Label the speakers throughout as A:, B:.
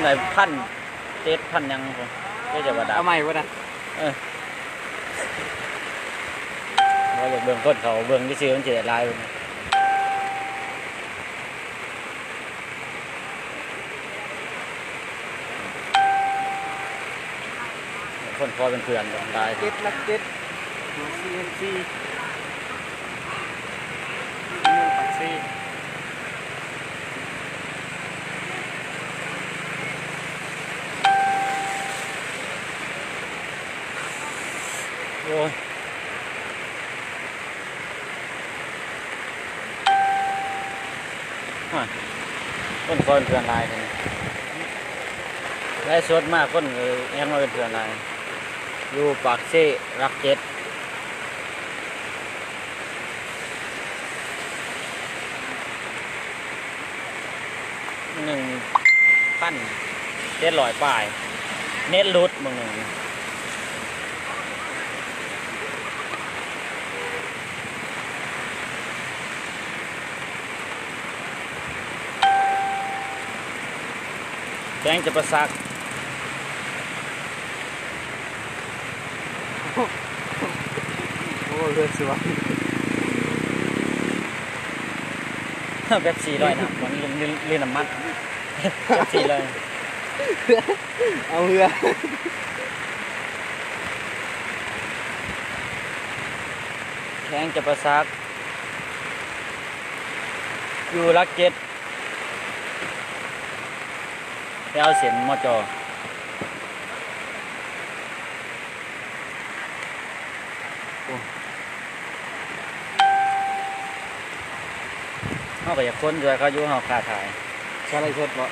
A: ไหน1,700ยังผมก็จะว่าดับ
B: เอาใหม่วะนะ
A: ว่าอยากเบิ่งคนเขาเบิ่งที่ซื้อมันจะได้ลายคนคอเป็นเพื่อนลาย
B: 7 หัว CNC เมืองปักซี
A: โอ้ยคนคอเป็นเพื่อนลายกันได้สดมากคนยังมาเป็นเพื่อนลายอยู่ปากเซ่รัก71,700 ป้ายเน็ตรูดมึงหนึ่งแกงจะประซัก
B: โอ้เลือดสวย
A: แบบ400นะมันลื่นน้ำมันแบบ400
B: เอาเรือ
A: แข้งจะประซักอยู่รัก7ไปเอาเสียนมอจอเขาก็อยากค้นด้วยเขาอยู่เขาขาถ่าย
B: ชาไรเช็ดบ่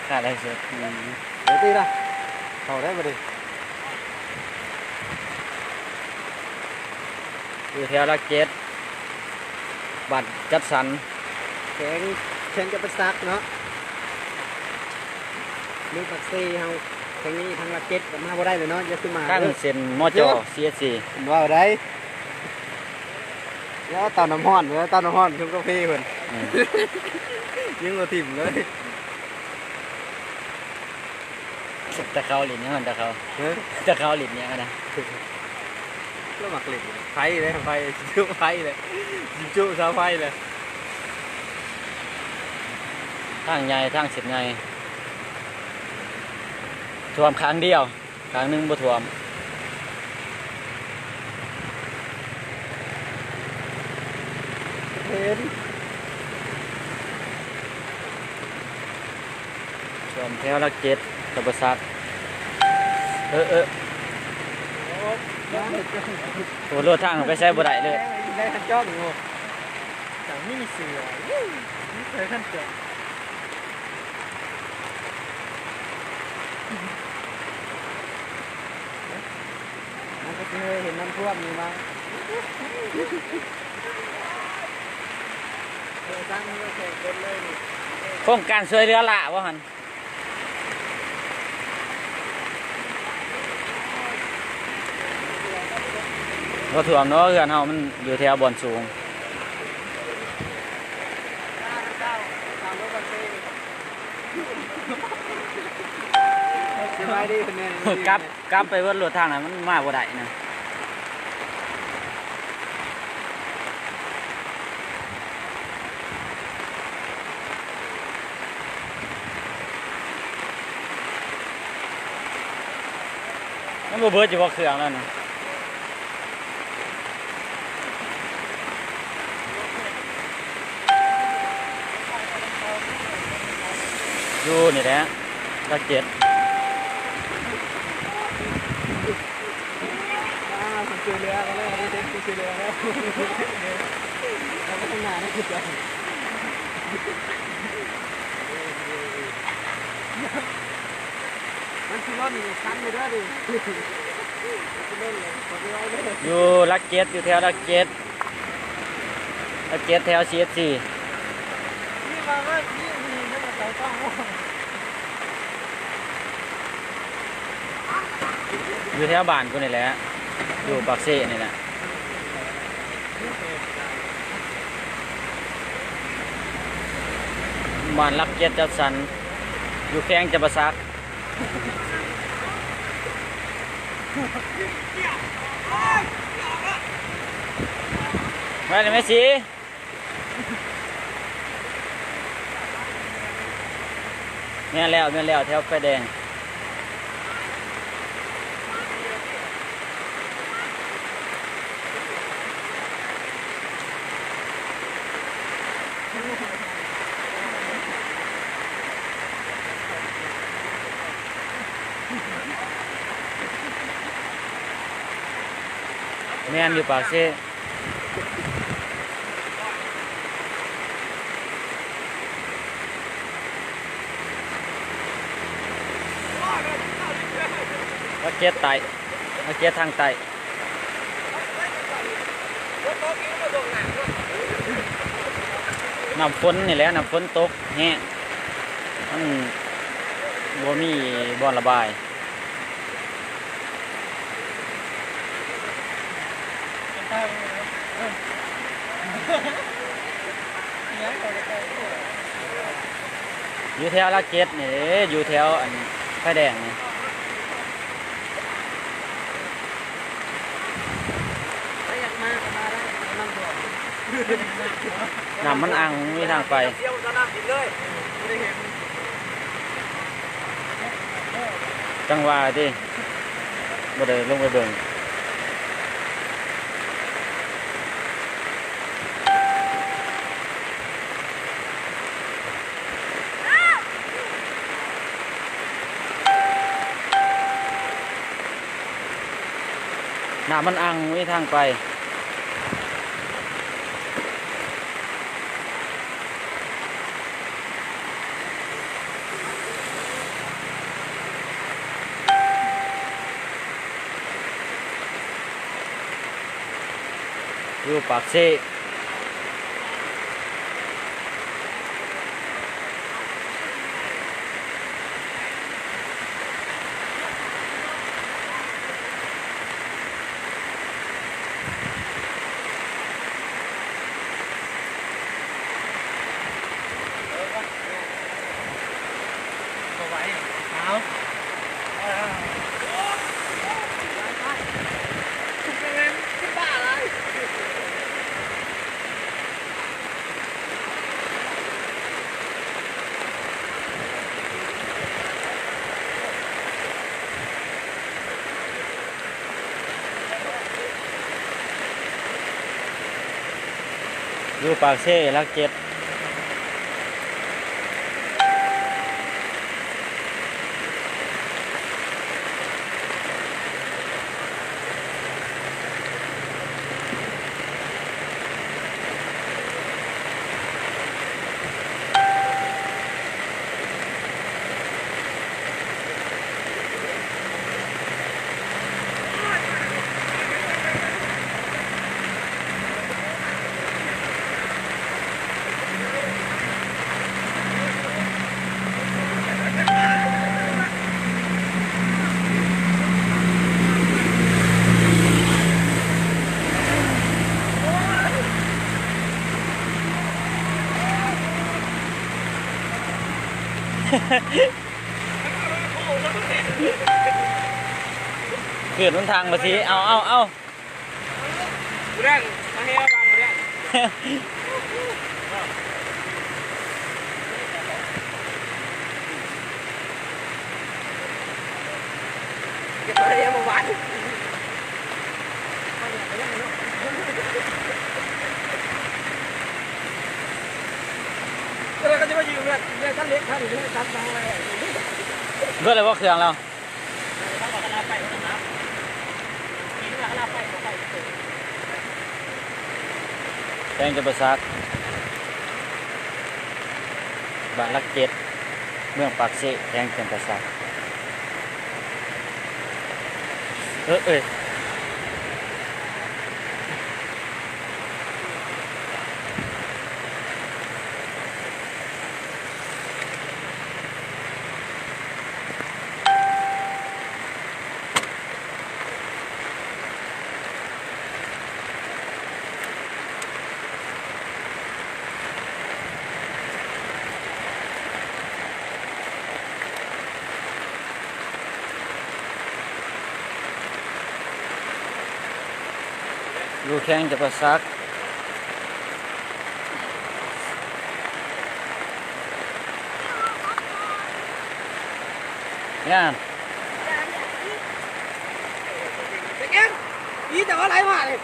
A: ขาอะไรเสร็จ
B: เดี๋ยวตีละเขาได้บ่ดิ
A: อยู่แถวรัก7บัตรจัดสรร
B: แข็งจะไปซักเนาะมือปักซีเฮาทางนี้ทางละ7มาบ่ได้เลยเนาะอย่าขึ้นมา
A: ตั้งเส้นมอจอ CSC
B: ว่าได้แล้วเตาน้ำร้อนแล้วเตาน้ำร้อนชุบกาแฟเพิ่นยังบ่ถิ่มเลย
A: ตะเขาหลินยังมันตะเขาหลินยังนะ
B: แล้วหมักหลินไฟเลยไฟจุ๊ไฟเลยจุ๊เสาไฟเลย
A: ทางใหญ่ทางเสร็จใหญ่ท่วมครั้งเดียวครั้งหนึ่งบ่ท่วม
B: เห็น
A: ท่วมแถวรัก7ตะประซักตัวรถทางไปใช้บ่ได้เลย
B: ได้ขันจ้องอยู่แต่ไม่มีเสือไม่เคยขันจ้องมันก็เคยเห็นน้ำท่วมอยู่บ้างตั้งก็แข่งคนเลยนี่
A: โครงการช่วยเหลือละว่าหันก็ถ่วมเนาะเรือนเฮามันอยู่แถวบอนสูงกลับไปเวิร์ดรถทางนั้นมันมาบ่ได้นะมันบ่เบิดอยู่บ่เครื่องแล้วนะอยู่นี่แหละรัก7
B: ผมเจอเรือแล้วได้เด็กเจอเรือแล้วเราก็ต้องมาได้คือกันมันคือรถนี่คันอยู่ด้วยดิ
A: อยู่รัก7อยู่แถวรัก7แถว CSC
B: นี่มาว่านี่ไม่มาใส่ต้อง
A: อยู่แถวบ้านกูนี่แหละอยู่ปากเซ่นี่แหละบ้านรัก7จัดสรร อยู่แข้งจะประซักไปเลยแม่สีแม่นแล้วแถวไฟแดงแม่นอยู่ปากเซ่มาเกียรไต่มาเกียรทางไต่น้ำฝนนี่แหละน้ำฝนตกแห้งมันบ่มีบ่อนระบายอยู่แถวลาดเจ็ดนี่เด้อยู่แถวอันไฟแดงนี่น้ำมันอังมีทางไปจังหวะที่บ่ได้ลงไปเบิ่งน้ำมันอังมีทางไปอยู่ปากเซ่อยู่ปากเซ่ลักเจ็ดเกิดมันทางมาทีเอา
B: แรงมาเฮียบางแรงเก็บอะไรมาบ้านเราก็จะมาอยู่เนี่ยท่านเล็กท่านอยู่เนี่ยท่านทางอะไร
A: เพื่ออะไรว่าเครื่องเราแข่งจะประซักบ้านลักเจ็ดเมืองปากเซ่แข่งจะประซักเอ้ย ดูแข้งจะประซักเนี่ย
B: แต่แกอีแต่ว่าอะไรมาเลย